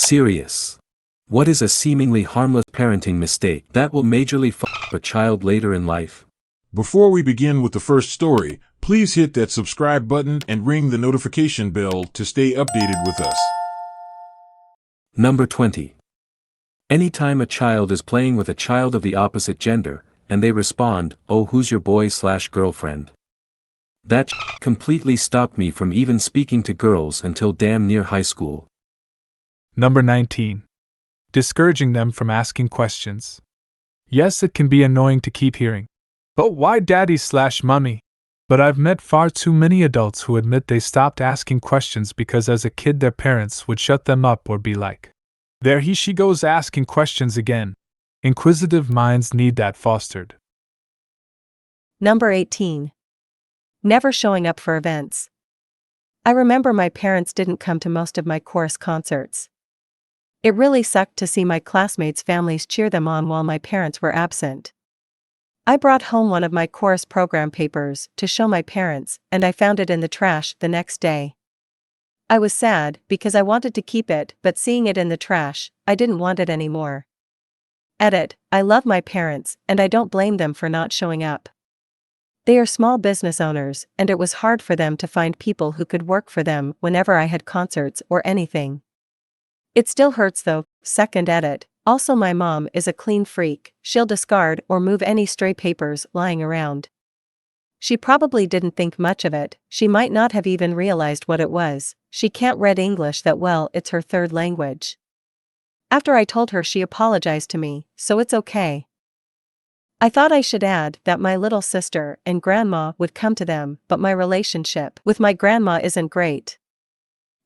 Serious. What is a seemingly harmless parenting mistake that will majorly fuck a child later in life? Before we begin with the first story, please hit that subscribe button and ring the notification bell to stay updated with us. Number 20. Anytime a child is playing with a child of the opposite gender, and they respond, "Oh, who's your boy/girlfriend?" That completely stopped me from even speaking to girls until damn near high school. Number 19. Discouraging them from asking questions. Yes, it can be annoying to keep hearing, "But why daddy/mummy?" But I've met far too many adults who admit they stopped asking questions because as a kid their parents would shut them up or be like, "There she goes asking questions again." Inquisitive minds need that fostered. Number 18. Never showing up for events. I remember my parents didn't come to most of my chorus concerts. It really sucked to see my classmates' families cheer them on while my parents were absent. I brought home one of my chorus program papers to show my parents, and I found it in the trash the next day. I was sad because I wanted to keep it, but seeing it in the trash, I didn't want it anymore. Edit, I love my parents, and I don't blame them for not showing up. They are small business owners, and it was hard for them to find people who could work for them whenever I had concerts or anything. It still hurts though. Second edit. Also, my mom is a clean freak, she'll discard or move any stray papers lying around. She probably didn't think much of it, she might not have even realized what it was, she can't read English that well, it's her third language. After I told her, she apologized to me, so it's okay. I thought I should add that my little sister and grandma would come to them, but my relationship with my grandma isn't great.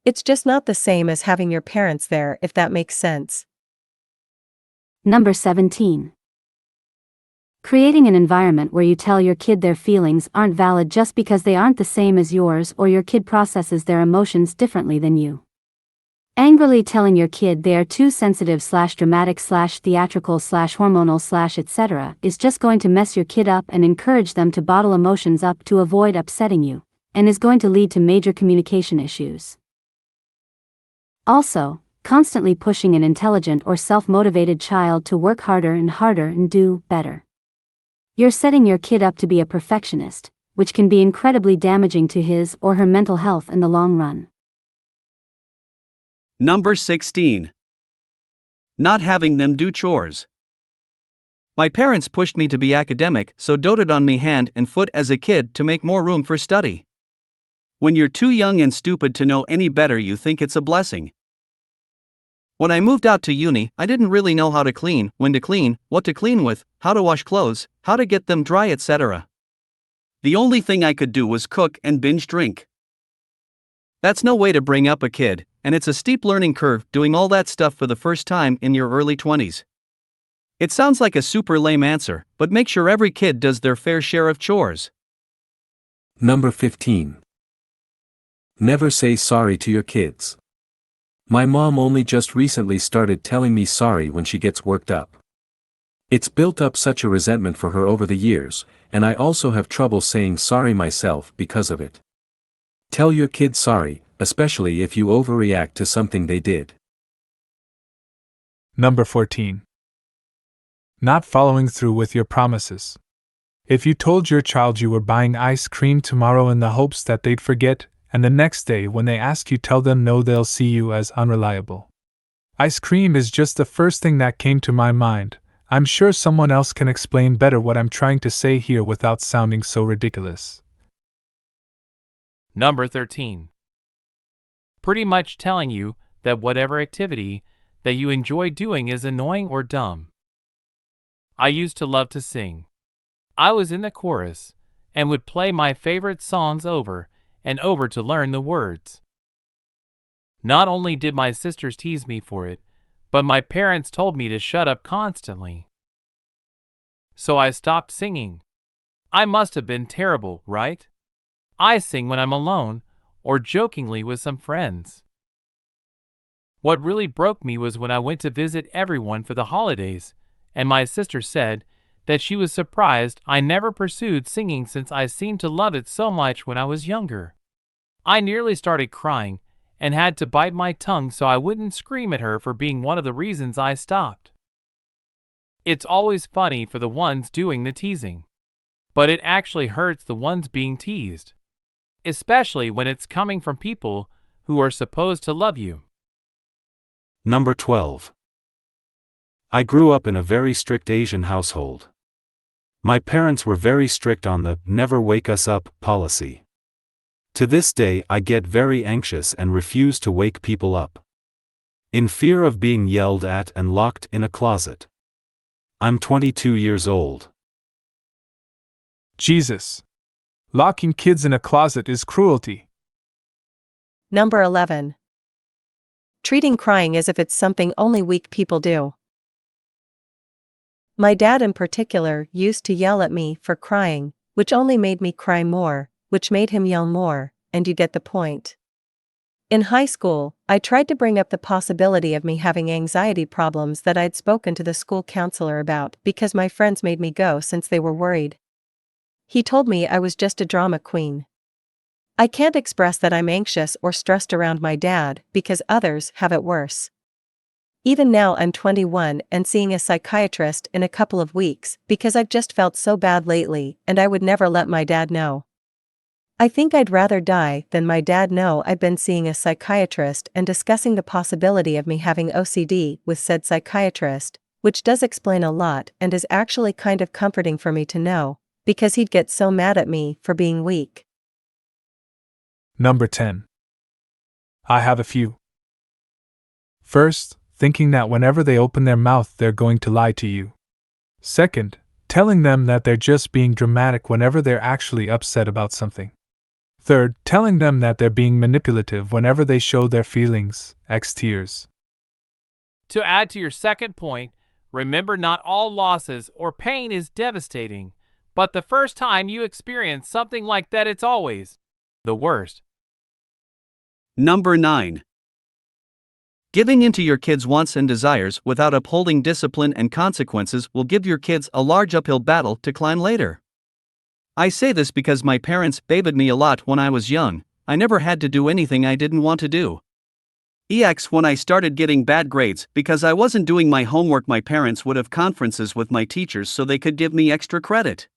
It's just not the same as having your parents there, if that makes sense. Number 17. Creating an environment where you tell your kid their feelings aren't valid just because they aren't the same as yours or your kid processes their emotions differently than you. Angrily telling your kid they are too sensitive/dramatic/theatrical/hormonal/etc. is just going to mess your kid up and encourage them to bottle emotions up to avoid upsetting you, and is going to lead to major communication issues. Also, constantly pushing an intelligent or self-motivated child to work harder and do better. You're setting your kid up to be a perfectionist, which can be incredibly damaging to his or her mental health in the long run. Number 16. Not having them do chores. My parents pushed me to be academic, so doted on me hand and foot as a kid to make more room for study. When you're too young and stupid to know any better, you think it's a blessing. When I moved out to uni, I didn't really know how to clean, when to clean, what to clean with, how to wash clothes, how to get them dry, etc. The only thing I could do was cook and binge drink. That's no way to bring up a kid, and it's a steep learning curve doing all that stuff for the first time in your early 20s. It sounds like a super lame answer, but make sure every kid does their fair share of chores. Number 15. Never say sorry to your kids. My mom only just recently started telling me sorry when she gets worked up. It's built up such a resentment for her over the years, and I also have trouble saying sorry myself because of it. Tell your kid sorry, especially if you overreact to something they did. Number 14. Not following through with your promises. If you told your child you were buying ice cream tomorrow in the hopes that they'd forget, and the next day when they ask you tell them no, they'll see you as unreliable. Ice cream is just the first thing that came to my mind. I'm sure someone else can explain better what I'm trying to say here without sounding so ridiculous. Number 13. Pretty much telling you that whatever activity that you enjoy doing is annoying or dumb. I used to love to sing. I was in the chorus and would play my favorite songs over and over to learn the words. Not only did my sisters tease me for it, but my parents told me to shut up constantly. So I stopped singing. I must have been terrible, right? I sing when I'm alone or jokingly with some friends. What really broke me was when I went to visit everyone for the holidays, and my sister said that she was surprised I never pursued singing since I seemed to love it so much when I was younger. I nearly started crying, and had to bite my tongue so I wouldn't scream at her for being one of the reasons I stopped. It's always funny for the ones doing the teasing, but it actually hurts the ones being teased, especially when it's coming from people who are supposed to love you. Number 12. I grew up in a very strict Asian household. My parents were very strict on the "never wake us up" policy. To this day I get very anxious and refuse to wake people up, in fear of being yelled at and locked in a closet. I'm 22 years old. Jesus. Locking kids in a closet is cruelty. Number 11. Treating crying as if it's something only weak people do. My dad in particular used to yell at me for crying, which only made me cry more, which made him yell more, and you get the point. In high school, I tried to bring up the possibility of me having anxiety problems that I'd spoken to the school counselor about because my friends made me go since they were worried. He told me I was just a drama queen. I can't express that I'm anxious or stressed around my dad because others have it worse. Even now I'm 21 and seeing a psychiatrist in a couple of weeks because I've just felt so bad lately and I would never let my dad know. I think I'd rather die than my dad know I've been seeing a psychiatrist and discussing the possibility of me having OCD with said psychiatrist, which does explain a lot and is actually kind of comforting for me to know, because he'd get so mad at me for being weak. Number 10. I have a few. First, thinking that whenever they open their mouth they're going to lie to you. Second, telling them that they're just being dramatic whenever they're actually upset about something. Third, telling them that they're being manipulative whenever they show their feelings, tears. To add to your second point, remember not all losses or pain is devastating, but the first time you experience something like that it's always the worst. Number 9. Giving in to your kids' wants and desires without upholding discipline and consequences will give your kids a large uphill battle to climb later. I say this because my parents babied me a lot when I was young. I never had to do anything I didn't want to do. When I started getting bad grades because I wasn't doing my homework, my parents would have conferences with my teachers so they could give me extra credit.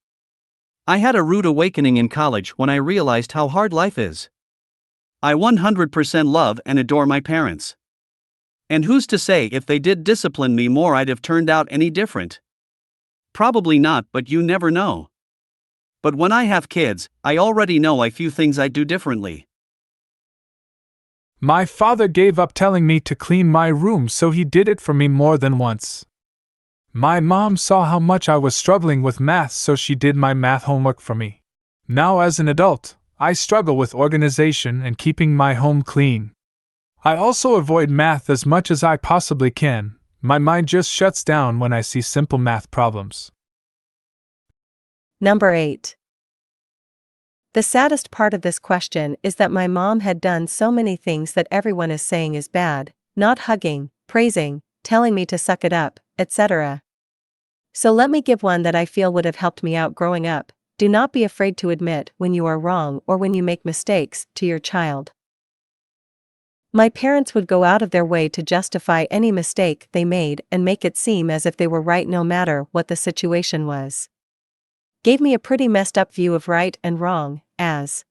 I had a rude awakening in college when I realized how hard life is. I 100% love and adore my parents. And who's to say if they did discipline me more I'd have turned out any different? Probably not, but you never know. But when I have kids, I already know a few things I'd do differently. My father gave up telling me to clean my room, so he did it for me more than once. My mom saw how much I was struggling with math, so she did my math homework for me. Now as an adult, I struggle with organization and keeping my home clean. I also avoid math as much as I possibly can. My mind just shuts down when I see simple math problems. Number 8. The saddest part of this question is that my mom had done so many things that everyone is saying is bad, not hugging, praising, telling me to suck it up, etc. So let me give one that I feel would have helped me out growing up. Do not be afraid to admit when you are wrong or when you make mistakes to your child. My parents would go out of their way to justify any mistake they made and make it seem as if they were right no matter what the situation was. Gave me a pretty messed up view of right and wrong, as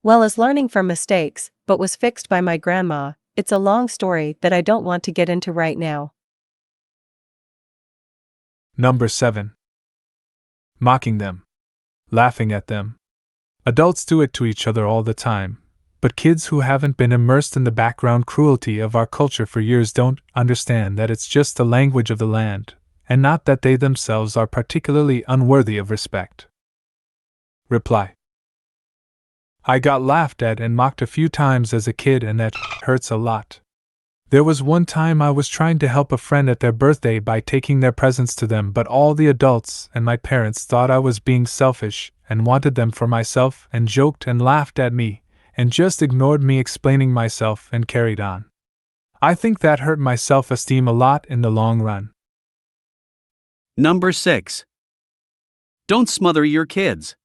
well as learning from mistakes, but was fixed by my grandma. It's a long story that I don't want to get into right now. Number 7. Mocking them. Laughing at them. Adults do it to each other all the time, but kids who haven't been immersed in the background cruelty of our culture for years don't understand that it's just the language of the land, and not that they themselves are particularly unworthy of respect. Reply. I got laughed at and mocked a few times as a kid, and that hurts a lot. There was one time I was trying to help a friend at their birthday by taking their presents to them, but all the adults and my parents thought I was being selfish and wanted them for myself and joked and laughed at me and just ignored me explaining myself and carried on. I think that hurt my self-esteem a lot in the long run. Number 6. Don't smother your kids.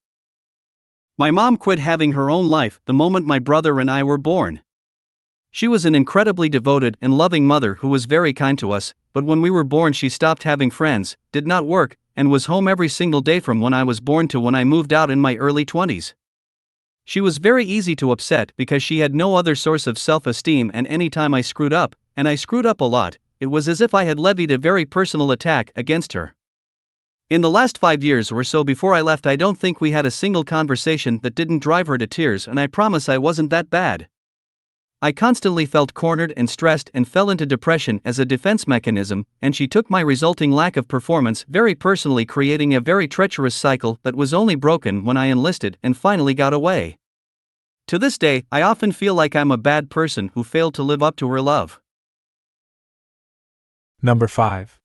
My mom quit having her own life the moment my brother and I were born. She was an incredibly devoted and loving mother who was very kind to us, but when we were born she stopped having friends, did not work, and was home every single day from when I was born to when I moved out in my early 20s. She was very easy to upset because she had no other source of self-esteem, and any time I screwed up, and I screwed up a lot, it was as if I had levied a very personal attack against her. In the last 5 years or so before I left, I don't think we had a single conversation that didn't drive her to tears, and I promise I wasn't that bad. I constantly felt cornered and stressed and fell into depression as a defense mechanism, and she took my resulting lack of performance very personally, creating a very treacherous cycle that was only broken when I enlisted and finally got away. To this day, I often feel like I'm a bad person who failed to live up to her love. Number 5.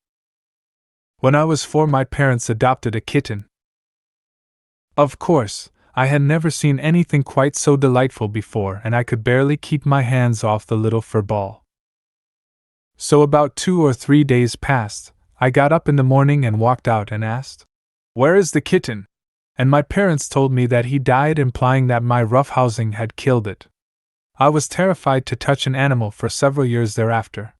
When I was 4, my parents adopted a kitten. Of course, I had never seen anything quite so delightful before, and I could barely keep my hands off the little fur ball. So about 2 or 3 days passed. I got up in the morning and walked out and asked, "Where is the kitten?" And my parents told me that he died, implying that my roughhousing had killed it. I was terrified to touch an animal for several years thereafter.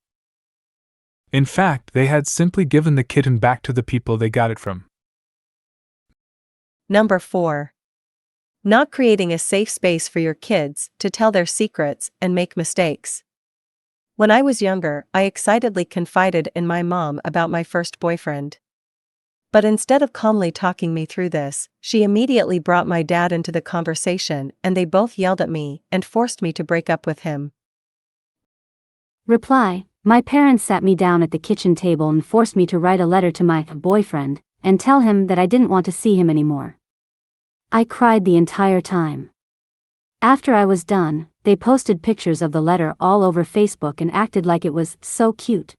In fact, they had simply given the kitten back to the people they got it from. Number 4. Not creating a safe space for your kids to tell their secrets and make mistakes. When I was younger, I excitedly confided in my mom about my first boyfriend. But instead of calmly talking me through this, she immediately brought my dad into the conversation, and they both yelled at me and forced me to break up with him. Reply: My parents sat me down at the kitchen table and forced me to write a letter to my boyfriend and tell him that I didn't want to see him anymore. I cried the entire time. After I was done, they posted pictures of the letter all over Facebook and acted like it was so cute.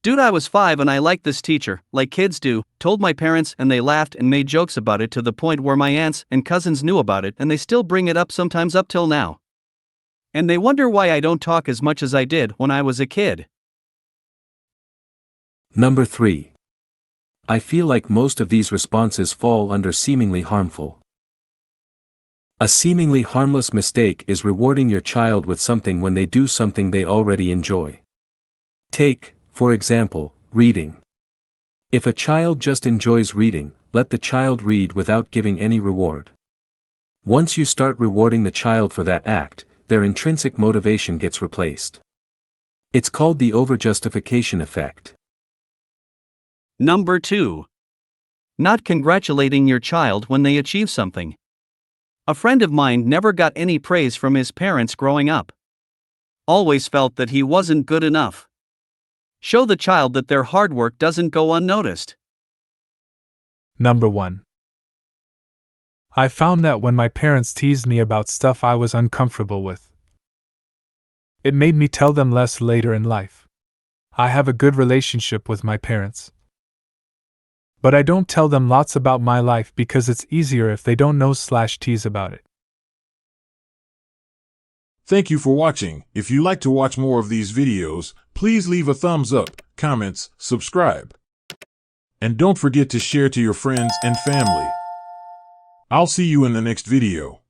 Dude, I was 5 and I liked this teacher, like kids do, told my parents, and they laughed and made jokes about it to the point where my aunts and cousins knew about it, and they still bring it up sometimes up till now. And they wonder why I don't talk as much as I did when I was a kid. Number 3. I feel like most of these responses fall under seemingly harmful. A seemingly harmless mistake is rewarding your child with something when they do something they already enjoy. Take, for example, reading. If a child just enjoys reading, let the child read without giving any reward. Once you start rewarding the child for that act, their intrinsic motivation gets replaced. It's called the overjustification effect. Number 2. Not congratulating your child when they achieve something. A friend of mine never got any praise from his parents growing up. Always felt that he wasn't good enough. Show the child that their hard work doesn't go unnoticed. Number 1. I found that when my parents teased me about stuff I was uncomfortable with, it made me tell them less later in life. I have a good relationship with my parents, but I don't tell them lots about my life because it's easier if they don't know/tease about it. Thank you for watching. If you like to watch more of these videos, please leave a thumbs up, comments, subscribe. And don't forget to share to your friends and family. I'll see you in the next video.